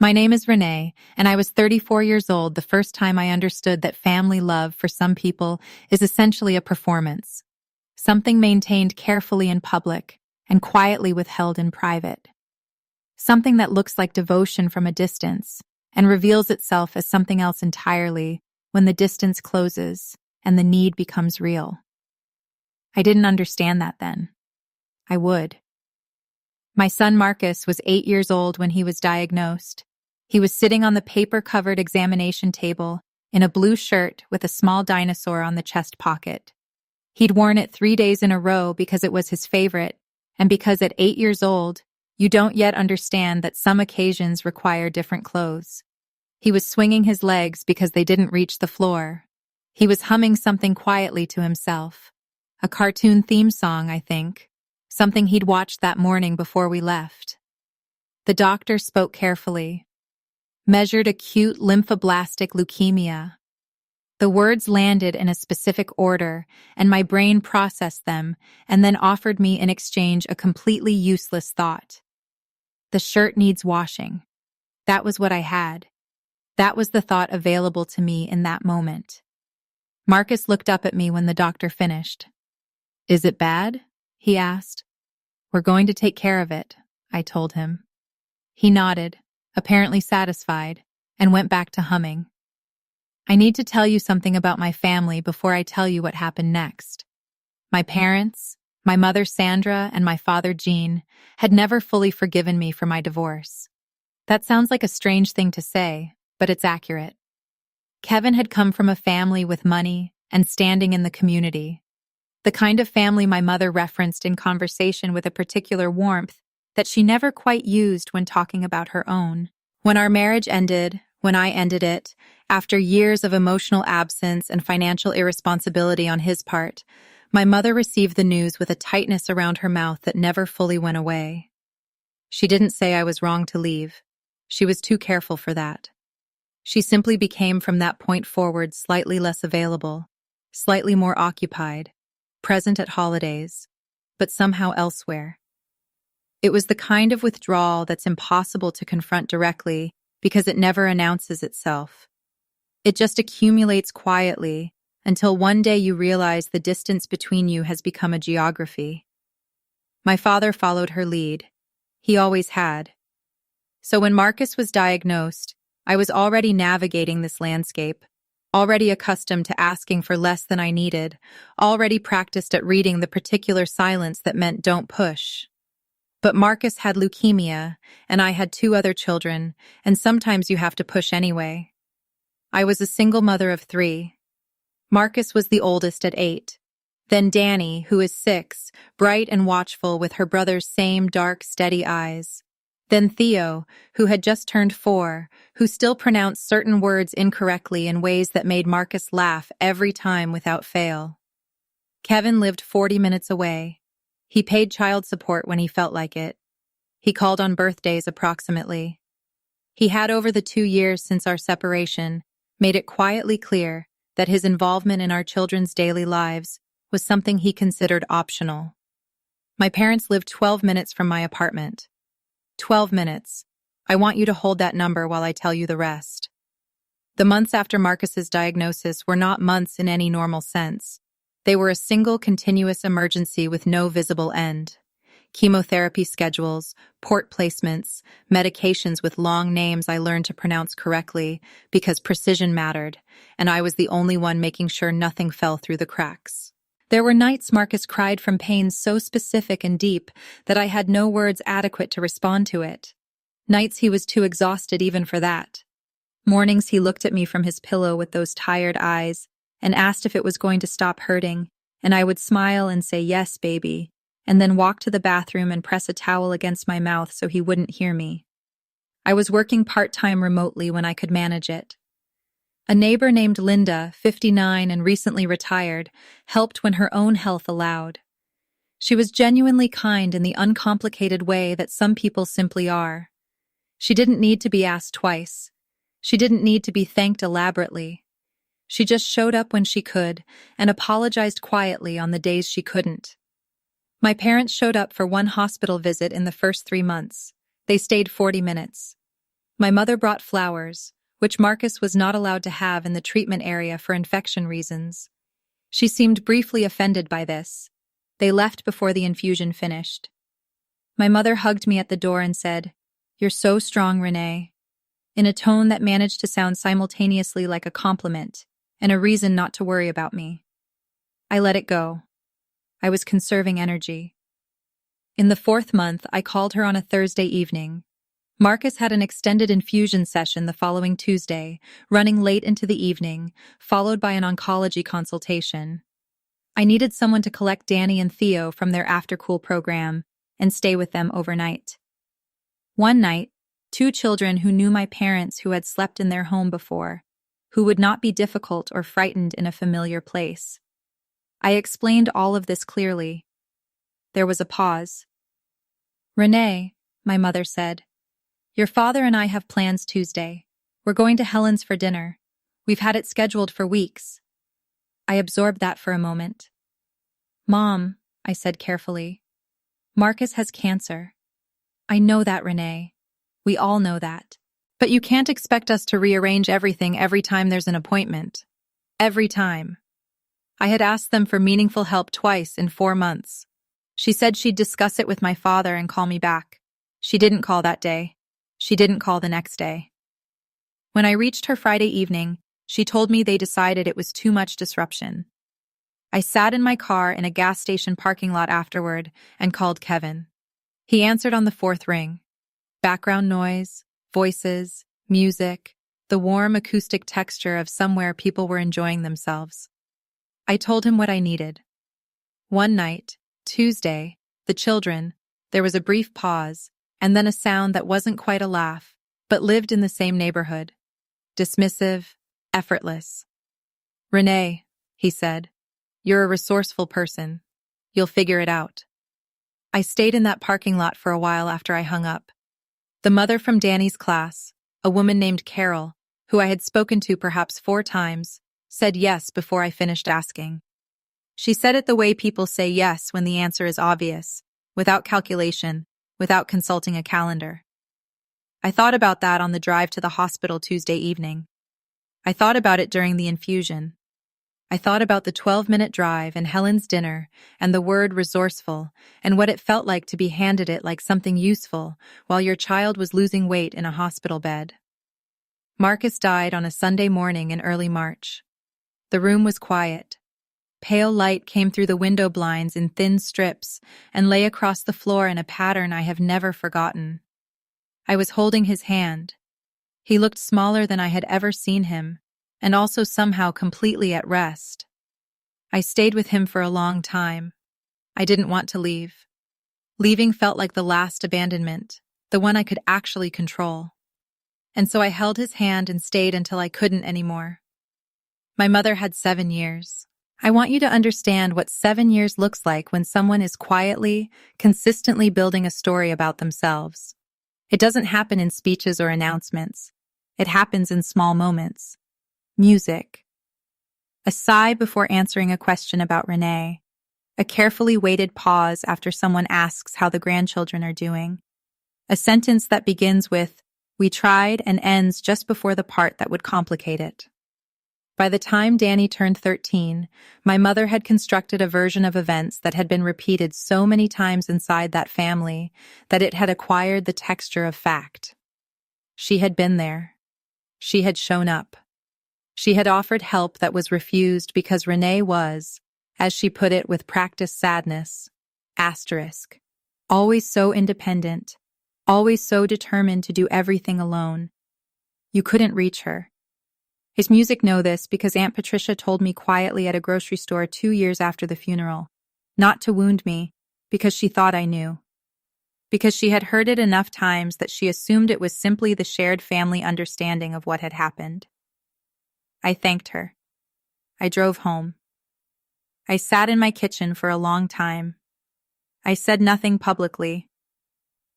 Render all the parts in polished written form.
My name is Renee, and I was 34 years old the first time I understood that family love for some people is essentially a performance, something maintained carefully in public and quietly withheld in private. Something that looks like devotion from a distance and reveals itself as something else entirely when the distance closes and the need becomes real. I didn't understand that then. I would. My son Marcus was 8 years old when he was diagnosed. He was sitting on the paper-covered examination table in a blue shirt with a small dinosaur on the chest pocket. He'd worn it 3 days in a row because it was his favorite, and because at 8 years old, you don't yet understand that some occasions require different clothes. He was swinging his legs because they didn't reach the floor. He was humming something quietly to himself. A cartoon theme song, I think. Something he'd watched that morning before we left. The doctor spoke carefully. Measured acute lymphoblastic leukemia. The words landed in a specific order, and my brain processed them and then offered me in exchange a completely useless thought. The shirt needs washing. That was what I had. That was the thought available to me in that moment. Marcus looked up at me when the doctor finished. "Is it bad?" he asked. "We're going to take care of it," I told him. He nodded, apparently satisfied, and went back to humming. I need to tell you something about my family before I tell you what happened next. My parents, my mother Sandra and my father Gene, had never fully forgiven me for my divorce. That sounds like a strange thing to say, but it's accurate. Kevin had come from a family with money and standing in the community. The kind of family my mother referenced in conversation with a particular warmth that she never quite used when talking about her own. When our marriage ended, when I ended it, after years of emotional absence and financial irresponsibility on his part, my mother received the news with a tightness around her mouth that never fully went away. She didn't say I was wrong to leave. She was too careful for that. She simply became from that point forward slightly less available, slightly more occupied, present at holidays, but somehow elsewhere. It was the kind of withdrawal that's impossible to confront directly because it never announces itself. It just accumulates quietly until one day you realize the distance between you has become a geography. My father followed her lead. He always had. So when Marcus was diagnosed, I was already navigating this landscape, already accustomed to asking for less than I needed, already practiced at reading the particular silence that meant don't push. But Marcus had leukemia, and I had 2 other children, and sometimes you have to push anyway. I was a single mother of 3. Marcus was the oldest at 8. Then Danny, who is 6, bright and watchful with her brother's same dark, steady eyes. Then Theo, who had just turned 4, who still pronounced certain words incorrectly in ways that made Marcus laugh every time without fail. Kevin lived 40 minutes away. He paid child support when he felt like it. He called on birthdays approximately. He had, over the 2 years since our separation, made it quietly clear that his involvement in our children's daily lives was something he considered optional. My parents lived 12 minutes from my apartment. 12 minutes. I want you to hold that number while I tell you the rest. The months after Marcus's diagnosis were not months in any normal sense. They were a single continuous emergency with no visible end. Chemotherapy schedules, port placements, medications with long names I learned to pronounce correctly because precision mattered, and I was the only one making sure nothing fell through the cracks. There were nights Marcus cried from pain so specific and deep that I had no words adequate to respond to it. Nights he was too exhausted even for that. Mornings he looked at me from his pillow with those tired eyes and asked if it was going to stop hurting, and I would smile and say, "Yes, baby," and then walk to the bathroom and press a towel against my mouth so he wouldn't hear me. I was working part-time remotely when I could manage it. A neighbor named Linda, 59 and recently retired, helped when her own health allowed. She was genuinely kind in the uncomplicated way that some people simply are. She didn't need to be asked twice. She didn't need to be thanked elaborately. She just showed up when she could and apologized quietly on the days she couldn't. My parents showed up for one hospital visit in the first 3 months. They stayed 40 minutes. My mother brought flowers, which Marcus was not allowed to have in the treatment area for infection reasons. She seemed briefly offended by this. They left before the infusion finished. My mother hugged me at the door and said, "You're so strong, Renee," in a tone that managed to sound simultaneously like a compliment and a reason not to worry about me. I let it go. I was conserving energy. In the 4th month, I called her on a Thursday evening. Marcus had an extended infusion session the following Tuesday, running late into the evening, followed by an oncology consultation. I needed someone to collect Danny and Theo from their after-school program and stay with them overnight. One night, 2 children who knew my parents who had slept in their home before, who would not be difficult or frightened in a familiar place. I explained all of this clearly. There was a pause. "Renee," my mother said, "your father and I have plans Tuesday. We're going to Helen's for dinner. We've had it scheduled for weeks." I absorbed that for a moment. "Mom," I said carefully, "Marcus has cancer." "I know that, Renee. We all know that. But you can't expect us to rearrange everything every time there's an appointment. Every time." I had asked them for meaningful help twice in 4 months. She said she'd discuss it with my father and call me back. She didn't call that day. She didn't call the next day. When I reached her Friday evening, she told me they decided it was too much disruption. I sat in my car in a gas station parking lot afterward and called Kevin. He answered on the 4th ring. Background noise, voices, music, the warm acoustic texture of somewhere people were enjoying themselves. I told him what I needed. One night, Tuesday, the children, there was a brief pause, and then a sound that wasn't quite a laugh, but lived in the same neighborhood. Dismissive, effortless. "Renee," he said, "you're a resourceful person. You'll figure it out." I stayed in that parking lot for a while after I hung up. The mother from Danny's class, a woman named Carol, who I had spoken to perhaps 4 times, said yes before I finished asking. She said it the way people say yes when the answer is obvious, without calculation, without consulting a calendar. I thought about that on the drive to the hospital Tuesday evening. I thought about it during the infusion. I thought about the 12-minute drive and Helen's dinner and the word resourceful and what it felt like to be handed it like something useful while your child was losing weight in a hospital bed. Marcus died on a Sunday morning in early March. The room was quiet. Pale light came through the window blinds in thin strips and lay across the floor in a pattern I have never forgotten. I was holding his hand. He looked smaller than I had ever seen him, and also somehow completely at rest. I stayed with him for a long time. I didn't want to leave. Leaving felt like the last abandonment, the one I could actually control. And so I held his hand and stayed until I couldn't anymore. My mother had 7 years. I want you to understand what 7 years looks like when someone is quietly, consistently building a story about themselves. It doesn't happen in speeches or announcements. It happens in small moments. Music. A sigh before answering a question about Renee. A carefully weighted pause after someone asks how the grandchildren are doing. A sentence that begins with, "We tried," and ends just before the part that would complicate it. By the time Danny turned 13, my mother had constructed a version of events that had been repeated so many times inside that family that it had acquired the texture of fact. She had been there. She had shown up. She had offered help that was refused because Renee was, as she put it with practiced sadness, always so independent, always so determined to do everything alone. You couldn't reach her. His music know this because Aunt Patricia told me quietly at a grocery store 2 years after the funeral, not to wound me, because she thought I knew. Because she had heard it enough times that she assumed it was simply the shared family understanding of what had happened. I thanked her. I drove home. I sat in my kitchen for a long time. I said nothing publicly.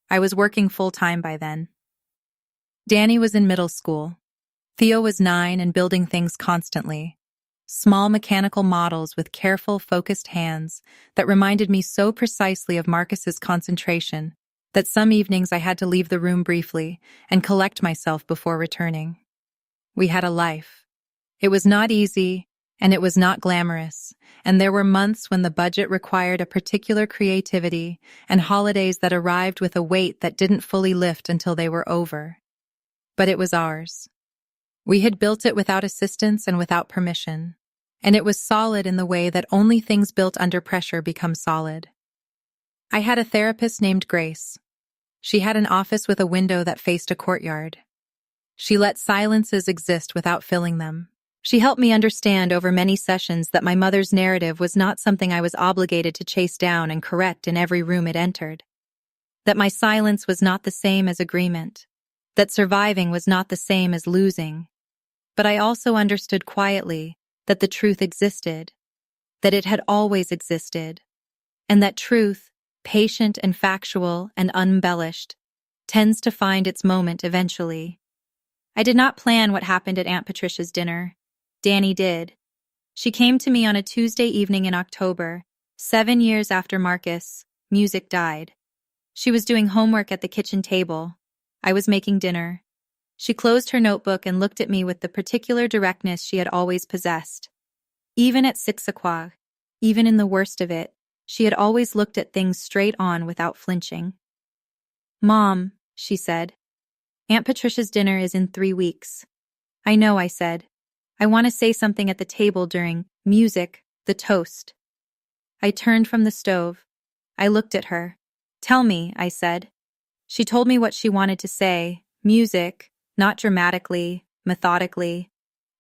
I was working full-time by then. Danny was in middle school. Theo was 9 and building things constantly. Small mechanical models with careful, focused hands that reminded me so precisely of Marcus's concentration that some evenings I had to leave the room briefly and collect myself before returning. We had a life. It was not easy, and it was not glamorous, and there were months when the budget required a particular creativity and holidays that arrived with a weight that didn't fully lift until they were over. But it was ours. We had built it without assistance and without permission, and it was solid in the way that only things built under pressure become solid. I had a therapist named Grace. She had an office with a window that faced a courtyard. She let silences exist without filling them. She helped me understand over many sessions that my mother's narrative was not something I was obligated to chase down and correct in every room it entered. That my silence was not the same as agreement. That surviving was not the same as losing. But I also understood quietly that the truth existed, that it had always existed, and that truth, patient and factual and unembellished, tends to find its moment eventually. I did not plan what happened at Aunt Patricia's dinner. Danny did. She came to me on a Tuesday evening in October, 7 years after Marcus' music died. She was doing homework at the kitchen table. I was making dinner. She closed her notebook and looked at me with the particular directness she had always possessed. Even at 6 o'clock, even in the worst of it, she had always looked at things straight on without flinching. "Mom," she said, "Aunt Patricia's dinner is in 3 weeks. "I know," I said. "I want to say something at the table during music, the toast." I turned from the stove. I looked at her. "Tell me," I said. She told me what she wanted to say, music, not dramatically, methodically,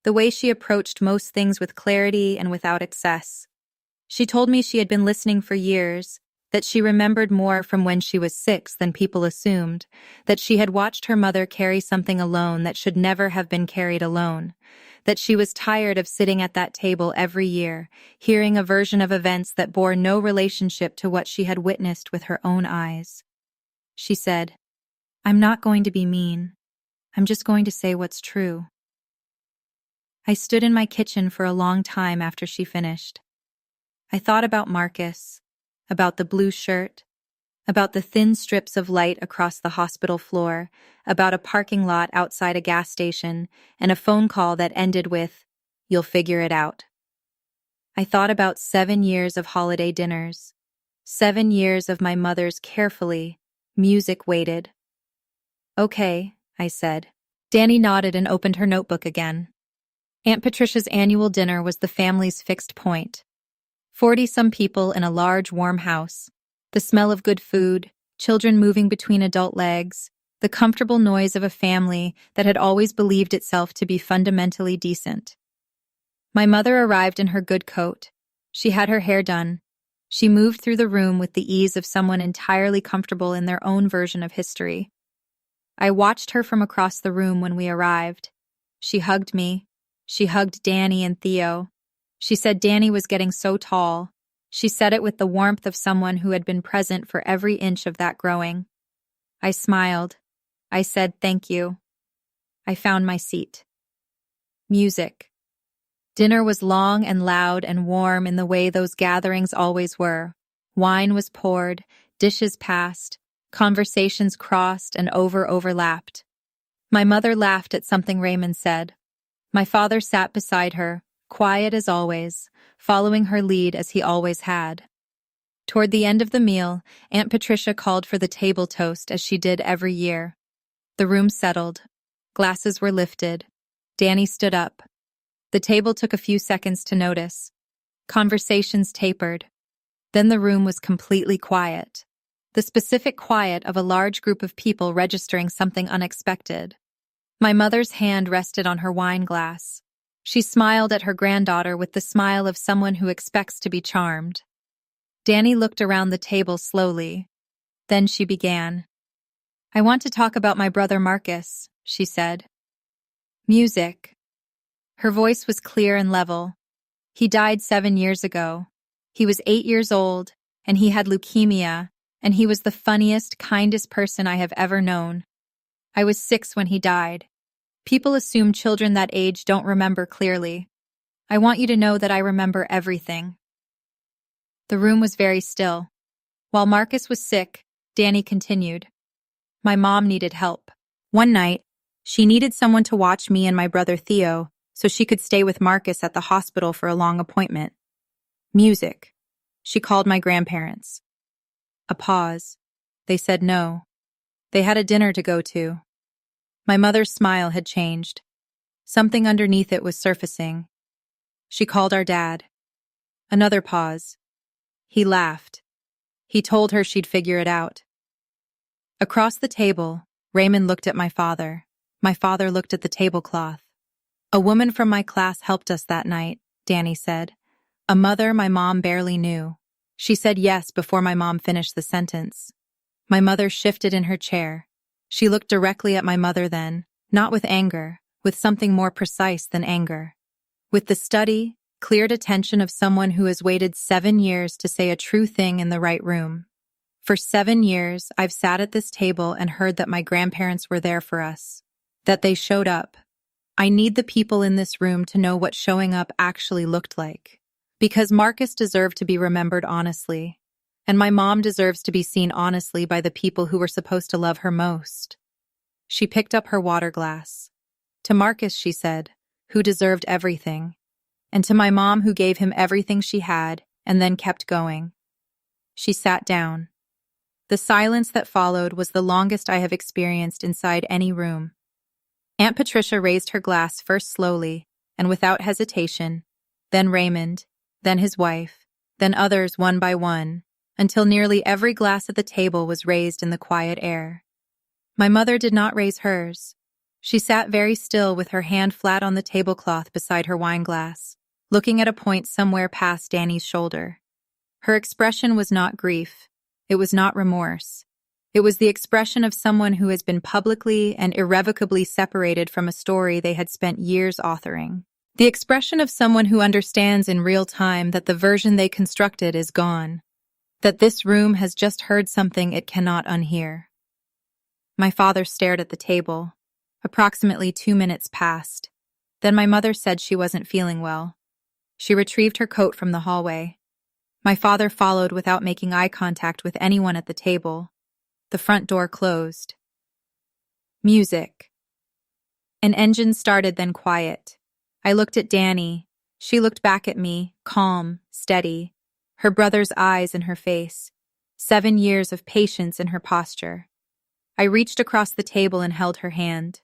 the way she approached most things with clarity and without excess. She told me she had been listening for years, that she remembered more from when she was 6 than people assumed, that she had watched her mother carry something alone that should never have been carried alone, that she was tired of sitting at that table every year, hearing a version of events that bore no relationship to what she had witnessed with her own eyes. She said, "I'm not going to be mean. I'm just going to say what's true." I stood in my kitchen for a long time after she finished. I thought about Marcus, about the blue shirt, about the thin strips of light across the hospital floor, about a parking lot outside a gas station, and a phone call that ended with, "You'll figure it out." I thought about 7 years of holiday dinners, 7 years of my mother's carefully, music-weighted. "Okay," I said. Danny nodded and opened her notebook again. Aunt Patricia's annual dinner was the family's fixed point. 40-some people in a large, warm house. The smell of good food, children moving between adult legs, the comfortable noise of a family that had always believed itself to be fundamentally decent. My mother arrived in her good coat. She had her hair done. She moved through the room with the ease of someone entirely comfortable in their own version of history. I watched her from across the room when we arrived. She hugged me. She hugged Danny and Theo. She said Danny was getting so tall. She said it with the warmth of someone who had been present for every inch of that growing. I smiled. I said thank you. I found my seat. Music. Dinner was long and loud and warm in the way those gatherings always were. Wine was poured, dishes passed, conversations crossed and overlapped. My mother laughed at something Raymond said. My father sat beside her, quiet as always, following her lead as he always had. Toward the end of the meal, Aunt Patricia called for the table toast as she did every year. The room settled. Glasses were lifted. Danny stood up. The table took a few seconds to notice. Conversations tapered. Then the room was completely quiet. The specific quiet of a large group of people registering something unexpected. My mother's hand rested on her wine glass. She smiled at her granddaughter with the smile of someone who expects to be charmed. Danny looked around the table slowly. Then she began. "I want to talk about my brother Marcus," she said. "Music." Her voice was clear and level. "He died 7 years ago. He was 8 years old, and he had leukemia, and he was the funniest, kindest person I have ever known. I was 6 when he died. People assume children that age don't remember clearly. I want you to know that I remember everything." The room was very still. While Marcus was sick, Danny continued. My mom needed help. One night, she needed someone to watch me and my brother Theo so she could stay with Marcus at the hospital for a long appointment. Music. She called my grandparents. A pause. They said no. They had a dinner to go to. My mother's smile had changed. Something underneath it was surfacing. She called our dad. Another pause. He laughed. He told her she'd figure it out. Across the table, Raymond looked at my father. My father looked at the tablecloth. A woman from my class helped us that night, Danny said. A mother my mom barely knew. She said yes before my mom finished the sentence. My mother shifted in her chair. She looked directly at my mother then, not with anger, with something more precise than anger. With the steady, cleared attention of someone who has waited 7 years to say a true thing in the right room. For 7 years, I've sat at this table and heard that my grandparents were there for us, that they showed up. I need the people in this room to know what showing up actually looked like. Because Marcus deserved to be remembered honestly, and my mom deserves to be seen honestly by the people who were supposed to love her most. She picked up her water glass. To Marcus, she said, who deserved everything, and to my mom who gave him everything she had and then kept going. She sat down. The silence that followed was the longest I have experienced inside any room. Aunt Patricia raised her glass first slowly and without hesitation, then Raymond, then his wife, then others one by one, until nearly every glass at the table was raised in the quiet air. My mother did not raise hers. She sat very still with her hand flat on the tablecloth beside her wineglass, looking at a point somewhere past Danny's shoulder. Her expression was not grief. It was not remorse. It was the expression of someone who has been publicly and irrevocably separated from a story they had spent years authoring. The expression of someone who understands in real time that the version they constructed is gone, that this room has just heard something it cannot unhear. My father stared at the table. Approximately 2 minutes passed. Then my mother said she wasn't feeling well. She retrieved her coat from the hallway. My father followed without making eye contact with anyone at the table. The front door closed. Music. An engine started, then quiet. I looked at Danny. She looked back at me, calm, steady, her brother's eyes in her face, 7 years of patience in her posture. I reached across the table and held her hand.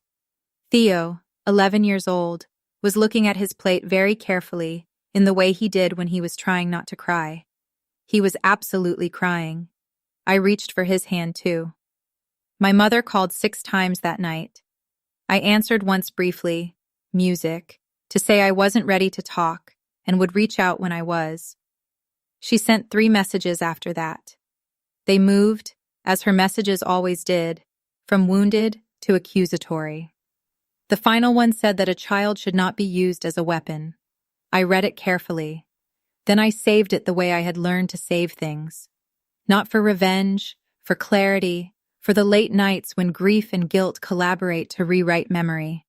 Theo, 11 years old, was looking at his plate very carefully, in the way he did when he was trying not to cry. He was absolutely crying. I reached for his hand too. My mother called 6 times that night. I answered once briefly, music, to say I wasn't ready to talk and would reach out when I was. She sent 3 messages after that. They moved, as her messages always did, from wounded to accusatory. The final one said that a child should not be used as a weapon. I read it carefully. Then I saved it the way I had learned to save things. Not for revenge, for clarity, for the late nights when grief and guilt collaborate to rewrite memory.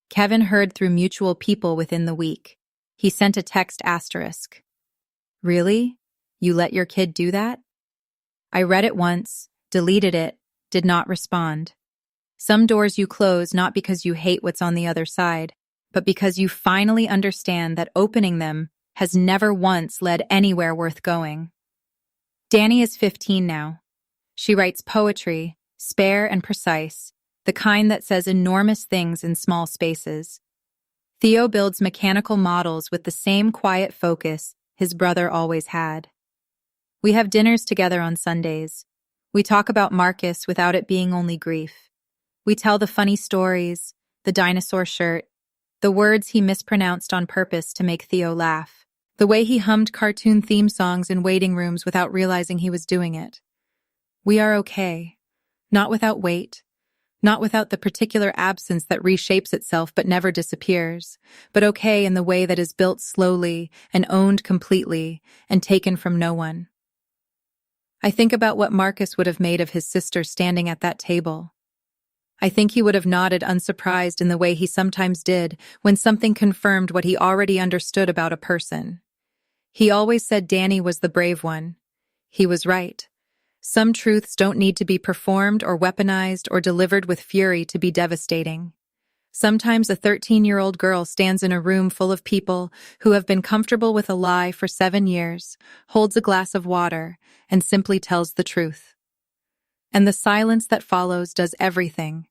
Kevin heard through mutual people within the week. He sent a text asterisk. Really? You let your kid do that? I read it once, deleted it, did not respond. Some doors you close not because you hate what's on the other side, but because you finally understand that opening them has never once led anywhere worth going. Danny is 15 now. She writes poetry, spare and precise, the kind that says enormous things in small spaces. Theo builds mechanical models with the same quiet focus his brother always had. We have dinners together on Sundays. We talk about Marcus without it being only grief. We tell the funny stories, the dinosaur shirt, the words he mispronounced on purpose to make Theo laugh, the way he hummed cartoon theme songs in waiting rooms without realizing he was doing it. We are okay, not without weight, not without the particular absence that reshapes itself but never disappears, but okay in the way that is built slowly and owned completely and taken from no one. I think about what Marcus would have made of his sister standing at that table. I think he would have nodded unsurprised in the way he sometimes did when something confirmed what he already understood about a person. He always said Danny was the brave one. He was right. Some truths don't need to be performed or weaponized or delivered with fury to be devastating. Sometimes a 13-year-old girl stands in a room full of people who have been comfortable with a lie for 7 years, holds a glass of water, and simply tells the truth. And the silence that follows does everything.